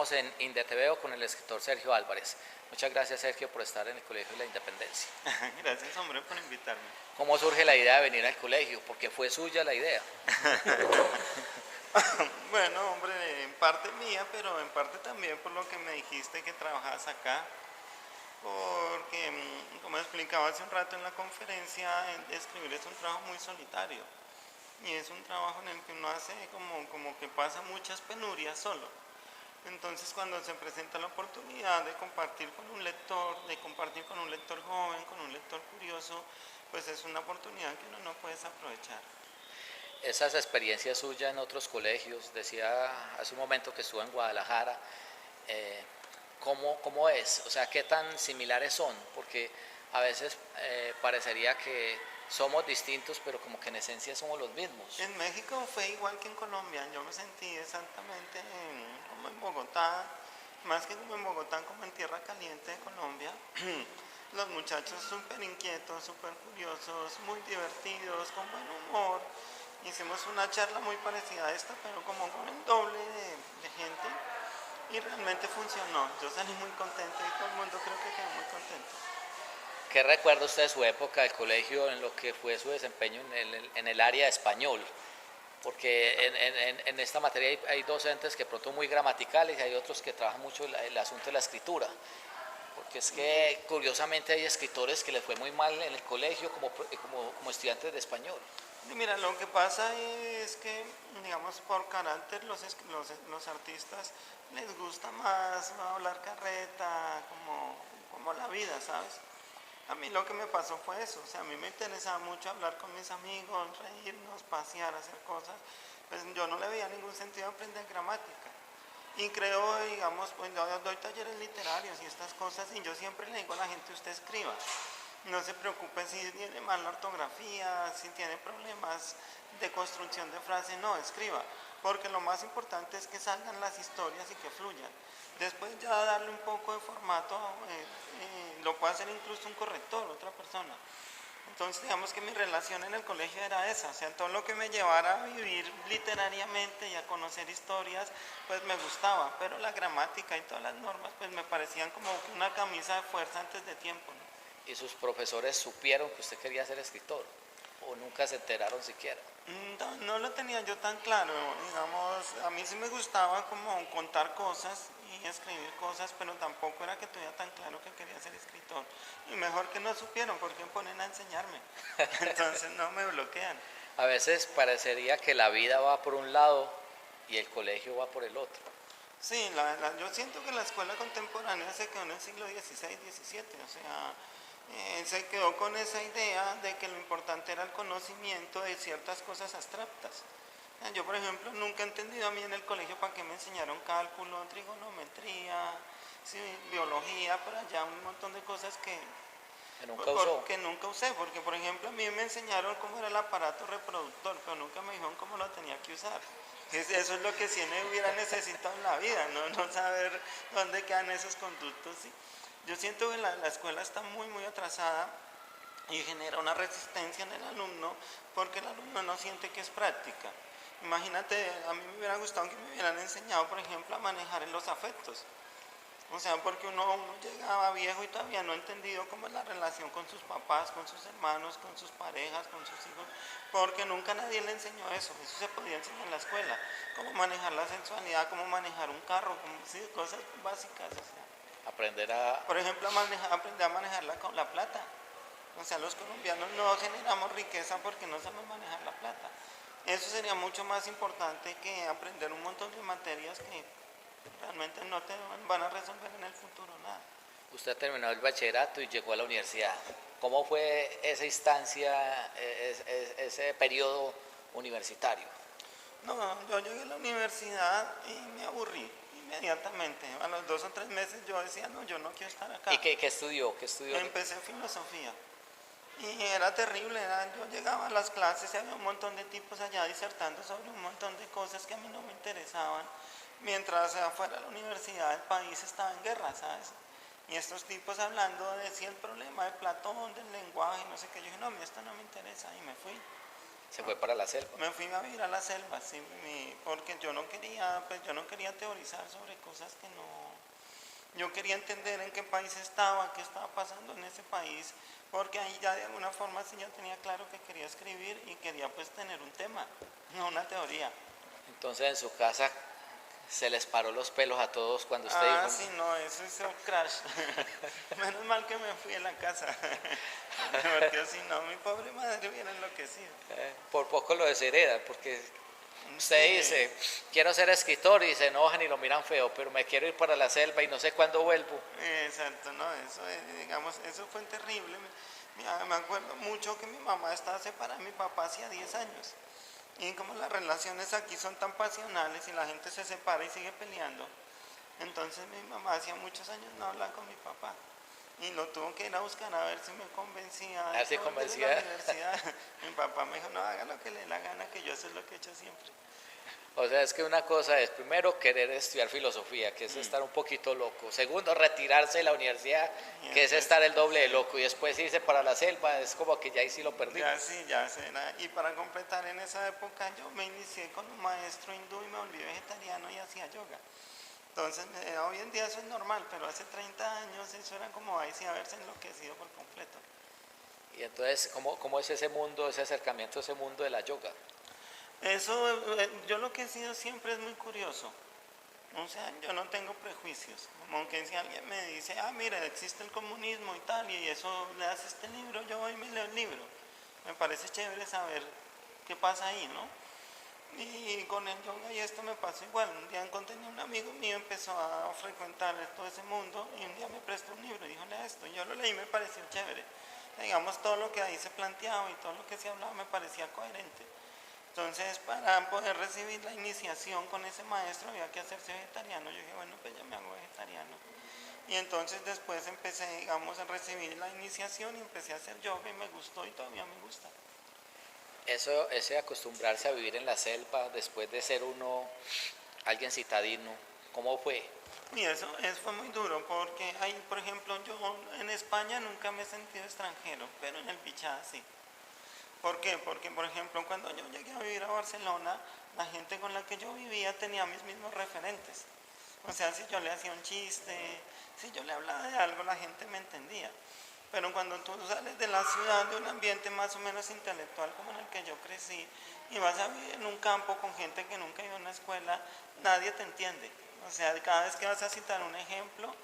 Estamos en Indeteveo con el escritor Sergio Álvarez. Muchas gracias, Sergio, por estar en el Colegio de la Independencia. Gracias, hombre, por invitarme. ¿Cómo surge la idea de venir al colegio? Porque fue suya la idea. Bueno, hombre, en parte mía, pero en parte también por lo que me dijiste que trabajabas acá. Porque, como explicaba hace un rato en la conferencia, escribir es un trabajo muy solitario. Y es un trabajo en el que uno hace como que pasa muchas penurias solo. Entonces, cuando se presenta la oportunidad de compartir con un lector, de compartir con un lector joven, con un lector curioso, pues es una oportunidad que uno no puede desaprovechar. Esas experiencias suyas en otros colegios, decía hace un momento que estuvo en Guadalajara, ¿cómo es? O sea, ¿qué tan similares son? Porque a veces parecería que somos distintos, pero como que en esencia somos los mismos. En México fue igual que en Colombia, yo me sentí exactamente como en Bogotá, más que como en Bogotá, como en tierra caliente de Colombia. Los muchachos súper inquietos, súper curiosos, muy divertidos, con buen humor. Hicimos una charla muy parecida a esta, pero como con el doble de gente, y realmente funcionó. Yo salí muy contento y todo el mundo creo que quedó muy contento. ¿Qué recuerda usted de su época del colegio en lo que fue su desempeño en el área de español? Porque en esta materia hay docentes que pronto muy gramaticales y hay otros que trabajan mucho el asunto de la escritura. Porque es que curiosamente hay escritores que les fue muy mal en el colegio como estudiantes de español. Y mira, lo que pasa es que, digamos, por carácter los artistas les gusta más hablar carreta, como la vida, ¿sabes? A mí lo que me pasó fue eso, o sea, a mí me interesaba mucho hablar con mis amigos, reírnos, pasear, hacer cosas, pues yo no le veía ningún sentido a aprender gramática. Y creo, digamos, pues yo doy talleres literarios y estas cosas, y yo siempre le digo a la gente, usted escriba. No se preocupe si tiene mala ortografía, si tiene problemas de construcción de frase, no, escriba. Porque lo más importante es que salgan las historias y que fluyan. Después ya darle un poco de formato, lo puede hacer incluso un corrector, otra persona. Entonces digamos que mi relación en el colegio era esa, o sea, todo lo que me llevara a vivir literariamente y a conocer historias, pues me gustaba, pero la gramática y todas las normas pues me parecían como una camisa de fuerza antes de tiempo, ¿no? ¿Y sus profesores supieron que usted quería ser escritor? ¿O nunca se enteraron siquiera? No lo tenía yo tan claro, digamos, a mí sí me gustaba como contar cosas y escribir cosas, pero tampoco era que tuviera tan claro que quería ser escritor. Y mejor que no supieron, porque me ponen a enseñarme. Entonces no me bloquean. A veces parecería que la vida va por un lado y el colegio va por el otro. Sí, yo siento que la escuela contemporánea se quedó en el siglo XVI, XVII, o sea, se quedó con esa idea de que lo importante era el conocimiento de ciertas cosas abstractas. Yo, por ejemplo, nunca he entendido a mí en el colegio para qué me enseñaron cálculo, trigonometría, sí, biología, por allá, un montón de cosas que nunca usé, porque, por ejemplo, a mí me enseñaron cómo era el aparato reproductor, pero nunca me dijeron cómo lo tenía que usar. Eso es lo que sí me hubiera necesitado en la vida, no saber dónde quedan esos conductos. ¿Sí? Yo siento que la escuela está muy atrasada y genera una resistencia en el alumno porque el alumno no siente que es práctica. Imagínate, a mí me hubiera gustado que me hubieran enseñado, por ejemplo, a manejar los afectos. O sea, porque uno llegaba viejo y todavía no ha entendido cómo es la relación con sus papás, con sus hermanos, con sus parejas, con sus hijos, porque nunca nadie le enseñó eso se podía enseñar en la escuela, cómo manejar la sensualidad, cómo manejar un carro, sí, cosas básicas, o sea. Aprender a... Por ejemplo, aprender a manejarla con la plata. O sea, los colombianos no generamos riqueza porque no sabemos manejar la plata. Eso sería mucho más importante que aprender un montón de materias que realmente no te van a resolver en el futuro nada. Usted terminó el bachillerato y llegó a la universidad. ¿Cómo fue esa instancia, ese periodo universitario? No, yo llegué a la universidad y me aburrí inmediatamente. A los 2 o 3 meses yo decía, no, yo no quiero estar acá. ¿Y qué estudió? ¿Qué estudió? Empecé filosofía. Y era terrible, yo llegaba a las clases y había un montón de tipos allá disertando sobre un montón de cosas que a mí no me interesaban, mientras afuera de la universidad el país estaba en guerra, ¿sabes? Y estos tipos hablando de si el problema de Platón, del lenguaje, no sé qué, yo dije, no, a mí esto no me interesa, y me fui. Se fue para la selva. Me fui a vivir a la selva, sí, porque yo no quería, pues yo no quería teorizar sobre cosas que no... Yo quería entender en qué país estaba, qué estaba pasando en ese país, porque ahí ya de alguna forma sí ya tenía claro que quería escribir y quería pues tener un tema, no una teoría. Entonces en su casa se les paró los pelos a todos cuando usted Ah, dijo, sí, no, eso es un crash. Menos mal que me fui a la casa, porque si no, mi pobre madre hubiera enloquecido. por poco lo desheredan, porque usted Sí, dice, quiero ser escritor y se enojan y lo miran feo, pero me quiero ir para la selva y no sé cuándo vuelvo. exacto, no, eso, digamos, eso fue terrible. Me acuerdo mucho que mi mamá estaba separada de mi papá hacía 10 años. Y como las relaciones aquí son tan pasionales y la gente se separa y sigue peleando, entonces mi mamá hacía muchos años no hablaba con mi papá. Y lo tuvo que ir a buscar a ver si me convencía A de ver si que volviera a la convencía. universidad. Mi papá me dijo, no, haga lo que le dé la gana, que yo eso es lo que he hecho siempre. O sea, es que una cosa es, primero, querer estudiar filosofía, que es estar un poquito loco. Segundo, retirarse de la universidad, Y que es después, estar el doble de loco. Y después irse para la selva, es como que ya ahí sí lo ya perdimos. sí, ya sé. Y para completar, en esa época yo me inicié con un maestro hindú y me volví vegetariano y hacía yoga. Entonces, hoy en día eso es normal, pero hace 30 años eso era como ahí sí haberse enloquecido por completo. Y entonces, ¿cómo es ese mundo, ese acercamiento a ese mundo de la yoga? Eso, yo lo que he sido siempre es muy curioso. O sea, yo no tengo prejuicios. Como que si alguien me dice, ah, mira, existe el comunismo y tal, y eso le hace este libro, yo voy y me leo el libro. Me parece chévere saber qué pasa ahí, ¿no? Y con el yoga y esto me pasó igual. Un día encontré un amigo mío, empezó a frecuentar todo ese mundo y un día me prestó un libro y dijo, lea esto. Y yo lo leí y me pareció chévere. Digamos, todo lo que ahí se planteaba y todo lo que se hablaba me parecía coherente. Entonces, para poder recibir la iniciación con ese maestro había que hacerse vegetariano. Yo dije, bueno, pues ya me hago vegetariano. Y entonces después empecé, digamos, a recibir la iniciación y empecé a hacer yoga y me gustó y todavía me gusta. Eso, ese acostumbrarse a vivir en la selva después de ser uno, alguien citadino, ¿cómo fue? Y eso fue muy duro porque ahí, por ejemplo, yo en España nunca me he sentido extranjero, pero en el Pichá sí. ¿Por qué? Porque, por ejemplo, cuando yo llegué a vivir a Barcelona, la gente con la que yo vivía tenía mis mismos referentes. O sea, si yo le hacía un chiste, si yo le hablaba de algo, la gente me entendía. Pero cuando tú sales de la ciudad, de un ambiente más o menos intelectual como en el que yo crecí, y vas a vivir en un campo con gente que nunca ha ido a una escuela, nadie te entiende. O sea, cada vez que vas a citar un ejemplo,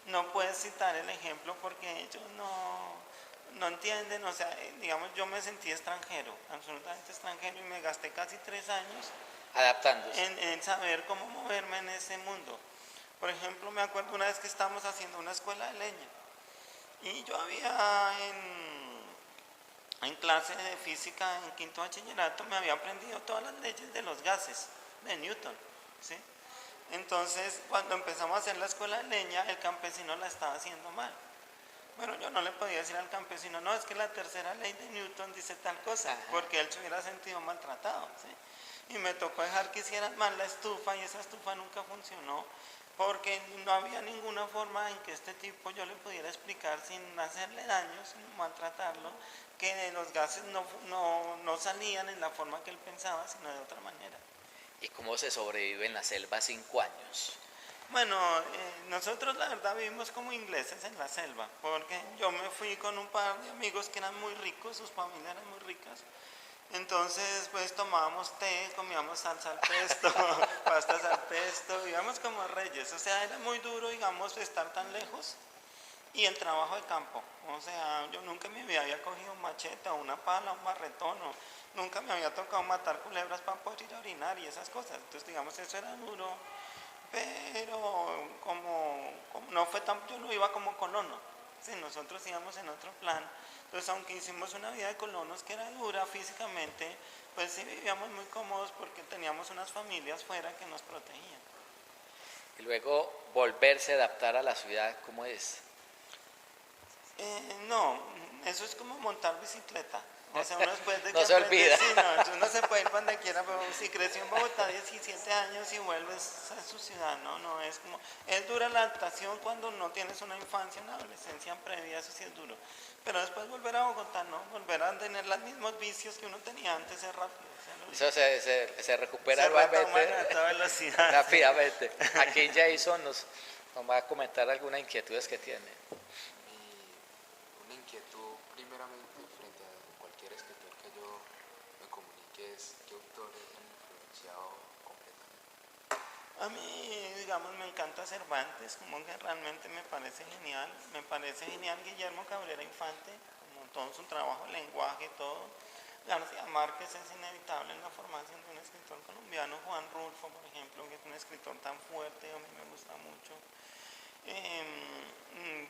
no puedes citar el ejemplo porque ellos no entienden. O sea, digamos, yo me sentí extranjero, absolutamente extranjero, y me gasté casi 3 años Adaptándose. en saber cómo moverme en ese mundo. Por ejemplo, me acuerdo una vez que estábamos haciendo una escuela de leña y yo había en clase de física en quinto bachillerato me había aprendido todas las leyes de los gases de Newton, ¿sí? Entonces, cuando empezamos a hacer la escuela de leña, el campesino la estaba haciendo mal. Bueno, yo no le podía decir al campesino, no, es que la tercera ley de Newton dice tal cosa, Ajá. porque él se hubiera sentido maltratado, ¿sí? Y me tocó dejar que hicieran mal la estufa y esa estufa nunca funcionó porque no había ninguna forma en que este tipo yo le pudiera explicar sin hacerle daño, sin maltratarlo, que los gases no salían en la forma que él pensaba, sino de otra manera. ¿Y cómo se sobrevive en la selva 5 años? Bueno, nosotros la verdad vivimos como ingleses en la selva, porque yo me fui con un par de amigos que eran muy ricos, sus familias eran muy ricas. Entonces, pues tomábamos té, comíamos salsa al pesto, pastas al pesto, vivíamos como reyes. O sea, era muy duro, digamos, estar tan lejos y el trabajo de campo. O sea, yo nunca en mi vida había cogido un machete o una pala, un marretón, o nunca me había tocado matar culebras para poder ir a orinar y esas cosas. Entonces, digamos, eso era duro, pero como no fue tan, yo no iba como colono. Sí, nosotros íbamos en otro plan. Entonces, aunque hicimos una vida de colonos que era dura físicamente, pues sí vivíamos muy cómodos porque teníamos unas familias fuera que nos protegían. Y luego volverse a adaptar a la ciudad, ¿cómo es? No, eso es como montar bicicleta. O sea, uno después de que No se aprende, olvida. sí, no, uno se puede ir donde quiera, pero si creció en Bogotá 17 años y vuelves a su ciudad, no, es como, es dura la adaptación cuando no tienes una infancia, una adolescencia previa, eso sí es duro. Pero después volver a Bogotá, ¿no? Volver a tener los mismos vicios que uno tenía antes es rápido. O sea, Eso se recupera se retoman nuevamente a toda velocidad. rápidamente. Aquí Jason nos va a comentar algunas inquietudes que tiene. Una inquietud primeramente frente a cualquier escritor que yo me comunique es qué autores han influenciado completamente. A mí, digamos, me encanta Cervantes, como que realmente me parece genial. Me parece genial Guillermo Cabrera Infante, como todo su trabajo, el lenguaje, todo. García Márquez es inevitable en la formación de un escritor colombiano. Juan Rulfo, por ejemplo, que es un escritor tan fuerte, a mí me gusta mucho.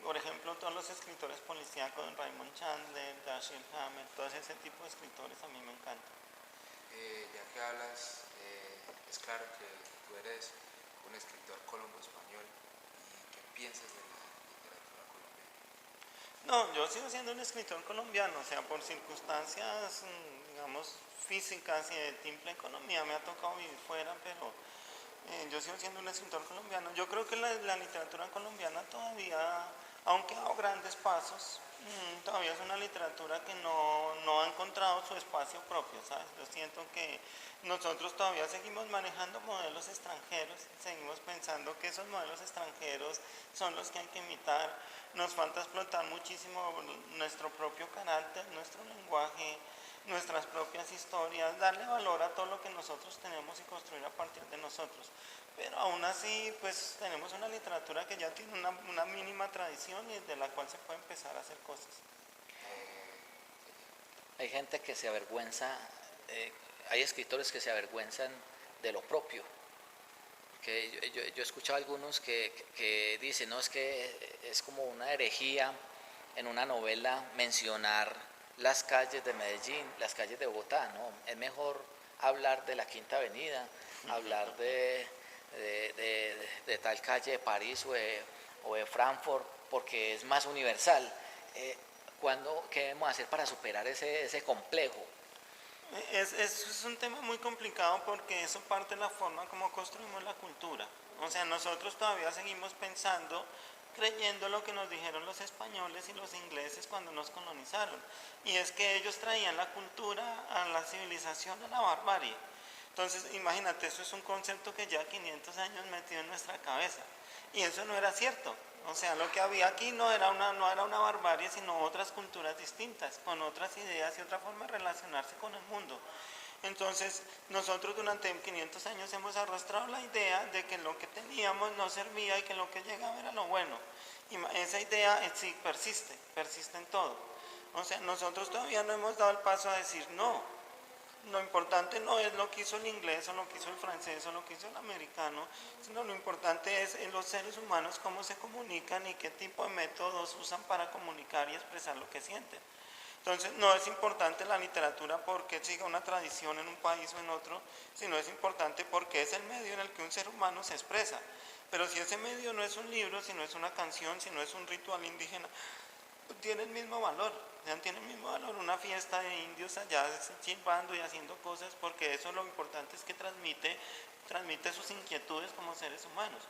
Por ejemplo, todos los escritores policíacos, Raymond Chandler, Dashiell Hammett, todo ese tipo de escritores a mí me encantan. Ya que hablas, es claro que tú eres un escritor colombo-español y qué piensas de la literatura colombiana. No, yo sigo siendo un escritor colombiano, o sea, por circunstancias, digamos, físicas y de simple economía me ha tocado vivir fuera, pero yo sigo siendo un escritor colombiano. Yo creo que la literatura colombiana todavía, aunque ha dado grandes pasos, todavía es una literatura que no ha encontrado su espacio propio, ¿sabes? Yo siento que nosotros todavía seguimos manejando modelos extranjeros, seguimos pensando que esos modelos extranjeros son los que hay que imitar. Nos falta explotar muchísimo nuestro propio carácter, nuestro lenguaje, nuestras propias historias, darle valor a todo lo que nosotros tenemos y construir a partir de nosotros. Pero aún así, pues tenemos una literatura que ya tiene una mínima tradición y desde la cual se puede empezar a hacer cosas. Hay gente que se avergüenza, hay escritores que se avergüenzan de lo propio. Que yo he escuchado a algunos que dicen, no, es que es como una herejía en una novela mencionar las calles de Medellín, las calles de Bogotá, ¿no? Es mejor hablar de la Quinta Avenida, hablar de tal calle de París o de Frankfurt, porque es más universal. ¿Qué debemos hacer para superar ese complejo? Es un tema muy complicado porque eso parte de la forma como construimos la cultura. O sea, nosotros todavía seguimos pensando, creyendo lo que nos dijeron los españoles y los ingleses cuando nos colonizaron. Y es que ellos traían la cultura a la civilización, a la barbarie. Entonces, imagínate, eso es un concepto que ya 500 años metido en nuestra cabeza. Y eso no era cierto. O sea, lo que había aquí no era una barbarie, sino otras culturas distintas, con otras ideas y otra forma de relacionarse con el mundo. Entonces, nosotros durante 500 años hemos arrastrado la idea de que lo que teníamos no servía y que lo que llegaba era lo bueno. Y esa idea sí persiste en todo. O sea, nosotros todavía no hemos dado el paso a decir no. Lo importante no es lo que hizo el inglés o lo que hizo el francés o lo que hizo el americano, sino lo importante es en los seres humanos cómo se comunican y qué tipo de métodos usan para comunicar y expresar lo que sienten. Entonces no es importante la literatura porque siga una tradición en un país o en otro, sino es importante porque es el medio en el que un ser humano se expresa. Pero si ese medio no es un libro, si no es una canción, si no es un ritual indígena, tiene el mismo valor, tiene el mismo valor una fiesta de indios allá silbando y haciendo cosas, porque eso lo importante es que transmite sus inquietudes como seres humanos.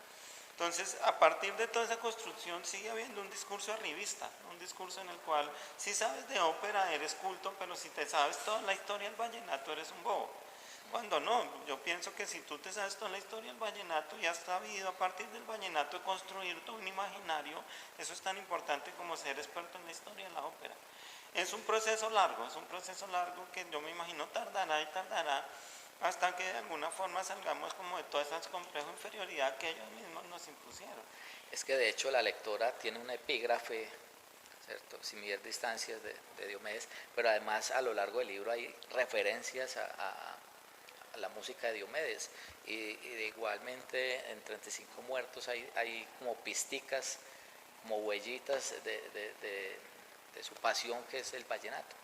Entonces, a partir de toda esa construcción sigue habiendo un discurso arribista, un discurso en el cual si sabes de ópera eres culto, pero si te sabes toda la historia del vallenato eres un bobo. Cuando no, yo pienso que si tú te sabes toda la historia del vallenato y has sabido a partir del vallenato construir todo un imaginario, eso es tan importante como ser experto en la historia de la ópera. Es un proceso largo que yo me imagino tardará y tardará hasta que de alguna forma salgamos como de toda esa compleja inferioridad que ellos mismos nos impusieron. Es que de hecho la lectora tiene un epígrafe, ¿cierto? Sin medir distancias de Diomedes, pero además a lo largo del libro hay referencias a la música de Diomedes y de igualmente en 35 muertos hay como pisticas, como huellitas de su pasión que es el vallenato.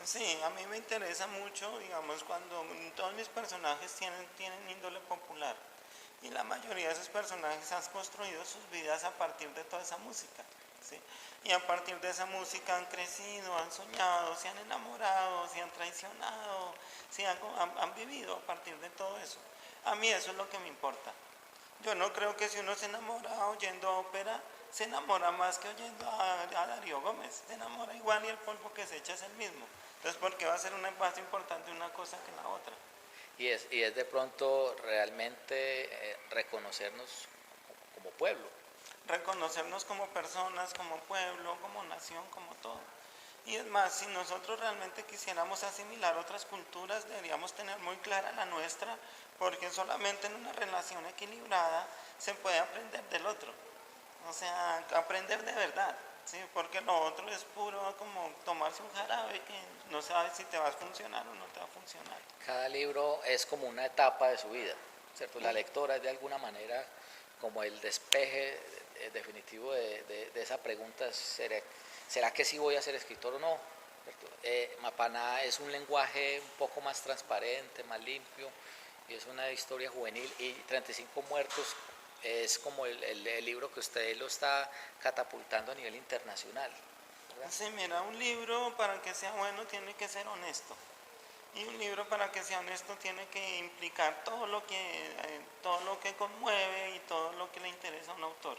Sí, a mí me interesa mucho, digamos, cuando todos mis personajes tienen índole popular y la mayoría de esos personajes han construido sus vidas a partir de toda esa música. ¿sí? Y a partir de esa música han crecido, han soñado, se han enamorado, se han traicionado, han vivido a partir de todo eso. A mí eso es lo que me importa. Yo no creo que si uno se enamora oyendo a ópera, se enamora más que oyendo a Darío Gómez. Se enamora igual y el polvo que se echa es el mismo. Entonces, ¿por qué va a ser más importante una cosa que la otra? Y es de pronto realmente reconocernos como pueblo. Reconocernos como personas, como pueblo, como nación, como todo. Y es más, si nosotros realmente quisiéramos asimilar otras culturas, deberíamos tener muy clara la nuestra, porque solamente en una relación equilibrada se puede aprender del otro. O sea, aprender de verdad, ¿sí? Porque lo otro es puro como tomarse un jarabe que no sabes si te va a funcionar o no te va a funcionar. Cada libro es como una etapa de su vida, ¿cierto? La lectora es de alguna manera como el despeje definitivo de esa pregunta, ¿será que sí voy a ser escritor o no? Mapaná es un lenguaje un poco más transparente, más limpio, y es una historia juvenil, y 35 muertos es como el libro que usted lo está catapultando a nivel internacional, ¿verdad? Sí, mira, un libro para que sea bueno tiene que ser honesto. Y un libro para que sea honesto tiene que implicar todo lo que conmueve y todo lo que le interesa a un autor.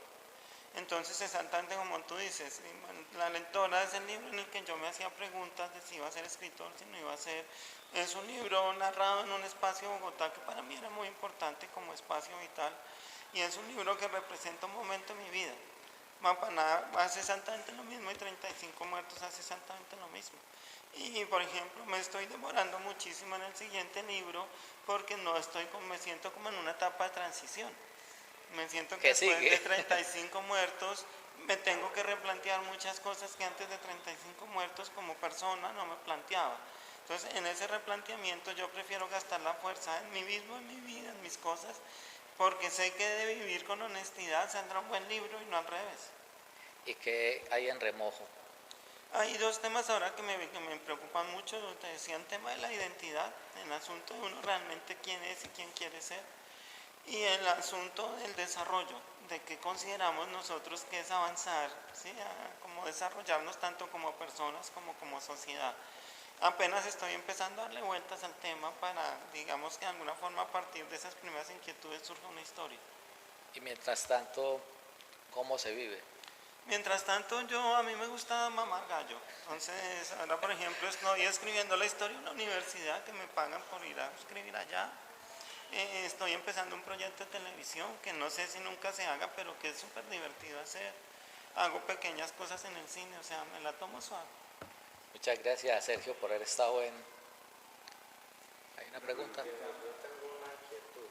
Entonces, exactamente como tú dices, La lectora es el libro en el que yo me hacía preguntas de si iba a ser escritor, si no iba a ser. Es un libro narrado en un espacio de Bogotá que para mí era muy importante como espacio vital. Y es un libro que representa un momento en mi vida. Mapaná hace exactamente lo mismo y 35 muertos hace exactamente lo mismo. Y por ejemplo, me estoy demorando muchísimo en el siguiente libro porque me siento como en una etapa de transición. Me siento que después de 35 muertos me tengo que replantear muchas cosas que antes de 35 muertos como persona no me planteaba. Entonces, en ese replanteamiento yo prefiero gastar la fuerza en mí mismo, en mi vida, en mis cosas, porque sé que de vivir con honestidad saldrá un buen libro y no al revés. ¿Y qué hay en remojo? Hay dos temas ahora que me preocupan mucho. Te decía, el tema de la identidad, el asunto de uno realmente quién es y quién quiere ser, y el asunto del desarrollo, de qué consideramos nosotros que es avanzar, ¿sí? Como desarrollarnos tanto como personas como sociedad. Apenas estoy empezando a darle vueltas al tema para, digamos que de alguna forma a partir de esas primeras inquietudes surja una historia. Y mientras tanto, ¿cómo se vive? Mientras tanto, a mí me gusta mamar gallo. Entonces, ahora por ejemplo estoy escribiendo la historia de una universidad que me pagan por ir a escribir allá. Estoy empezando un proyecto de televisión que no sé si nunca se haga, pero que es súper divertido hacer. Hago pequeñas cosas en el cine, o sea, me la tomo suave. Muchas gracias, Sergio, por haber estado en... ¿Hay una pregunta? Yo tengo una inquietud.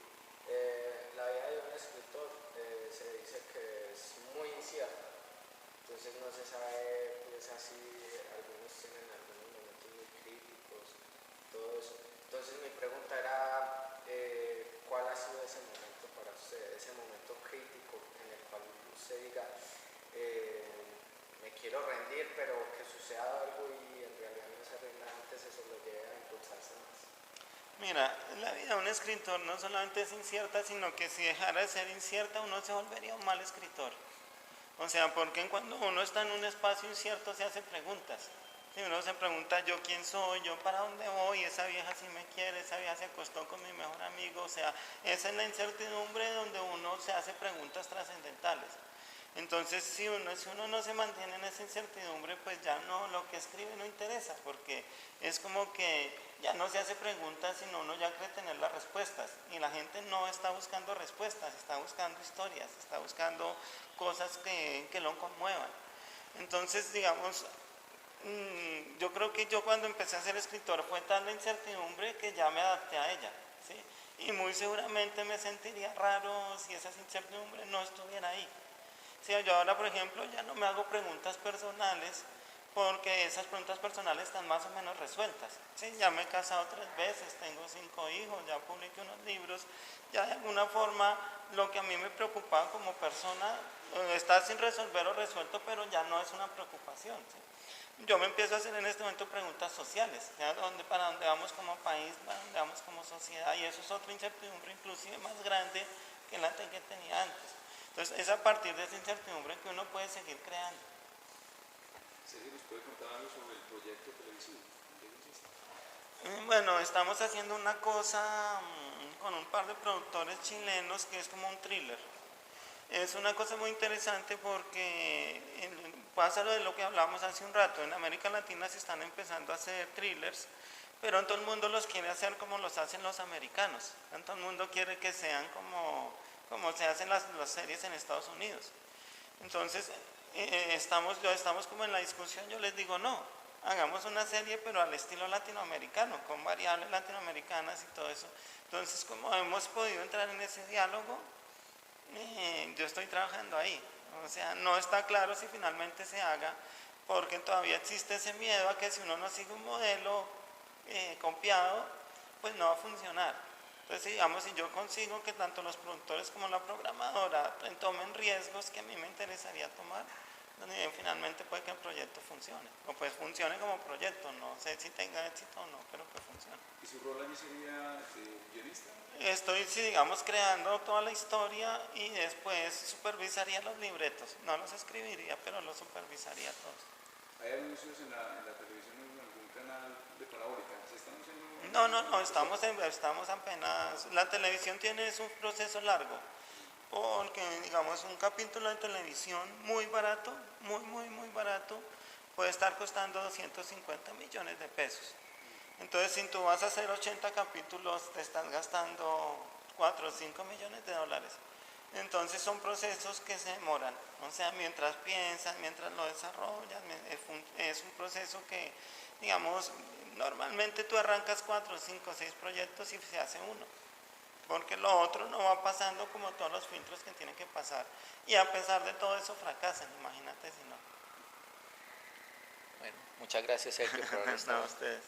La vida de un escritor se dice que es muy incierta, entonces no se sabe, pues así, algunos tienen algunos momentos muy críticos, todo eso. Entonces mi pregunta era, ¿cuál ha sido ese momento para usted, ese momento crítico en el cual usted diga, me quiero rendir, pero que suceda algo y en realidad no se rinda antes, eso lo lleve a impulsarse más? Mira, la vida de un escritor no solamente es incierta, sino que si dejara de ser incierta uno se volvería un mal escritor. O sea, porque cuando uno está en un espacio incierto se hace preguntas. Si uno se pregunta yo quién soy, yo para dónde voy, esa vieja si me quiere, esa vieja se acostó con mi mejor amigo, o sea, esa es la incertidumbre donde uno se hace preguntas trascendentales. Entonces, si uno no se mantiene en esa incertidumbre, pues ya no, lo que escribe no interesa, porque es como que ya no se hace preguntas, sino uno ya cree tener las respuestas. Y la gente no está buscando respuestas, está buscando historias, está buscando cosas que lo conmuevan. Entonces, digamos, yo creo que yo cuando empecé a ser escritor fue tal la incertidumbre que ya me adapté a ella, ¿sí? Y muy seguramente me sentiría raro si esa incertidumbre no estuviera ahí. Sí, yo ahora, por ejemplo, ya no me hago preguntas personales porque esas preguntas personales están más o menos resueltas. Sí, ya me he casado 3 veces, tengo 5 hijos, ya publiqué unos libros, ya de alguna forma lo que a mí me preocupaba como persona está sin resolver o resuelto, pero ya no es una preocupación. ¿Sí? Yo me empiezo a hacer en este momento preguntas sociales, ¿ya? Para dónde vamos como país, para dónde vamos como sociedad, y eso es otra incertidumbre inclusive más grande que la que tenía antes. Entonces, es a partir de esa incertidumbre que uno puede seguir creando. Sergio, ¿nos puede contar algo sobre el proyecto televisivo? ¿En qué consiste? Bueno, estamos haciendo una cosa con un par de productores chilenos que es como un thriller. Es una cosa muy interesante porque pasa lo de lo que hablamos hace un rato. En América Latina se están empezando a hacer thrillers, pero todo el mundo los quiere hacer como los hacen los americanos. Todo el mundo quiere que sean como se hacen las series en Estados Unidos. Entonces, estamos como en la discusión, yo les digo, no, hagamos una serie pero al estilo latinoamericano, con variables latinoamericanas y todo eso. Entonces, como hemos podido entrar en ese diálogo, yo estoy trabajando ahí. O sea, no está claro si finalmente se haga, porque todavía existe ese miedo a que si uno no sigue un modelo copiado, pues no va a funcionar. Entonces, digamos, si yo consigo que tanto los productores como la programadora tomen riesgos que a mí me interesaría tomar, donde finalmente puede que el proyecto funcione. O pues funcione como proyecto, no sé si tenga éxito o no, pero que funcione. ¿Y su rol allí sería guionista? Estoy, sí, digamos, creando toda la historia y después supervisaría los libretos. No los escribiría, pero los supervisaría todos. ¿Hay anuncios en la televisión o en algún canal de parabólica? ¿Se están haciendo? No, estamos apenas... La televisión tiene un proceso largo, porque, digamos, un capítulo de televisión muy barato, muy barato, puede estar costando 250 millones de pesos. Entonces, si tú vas a hacer 80 capítulos, te estás gastando 4 o 5 millones de dólares. Entonces, son procesos que se demoran. O sea, mientras piensas, mientras lo desarrollas, es un proceso que, digamos, normalmente tú arrancas 4, 5, 6 proyectos y se hace uno. Porque lo otro no va pasando como todos los filtros que tienen que pasar. Y a pesar de todo eso fracasan, imagínate si no. Bueno, muchas gracias, Sergio, por haber estado. No, ustedes.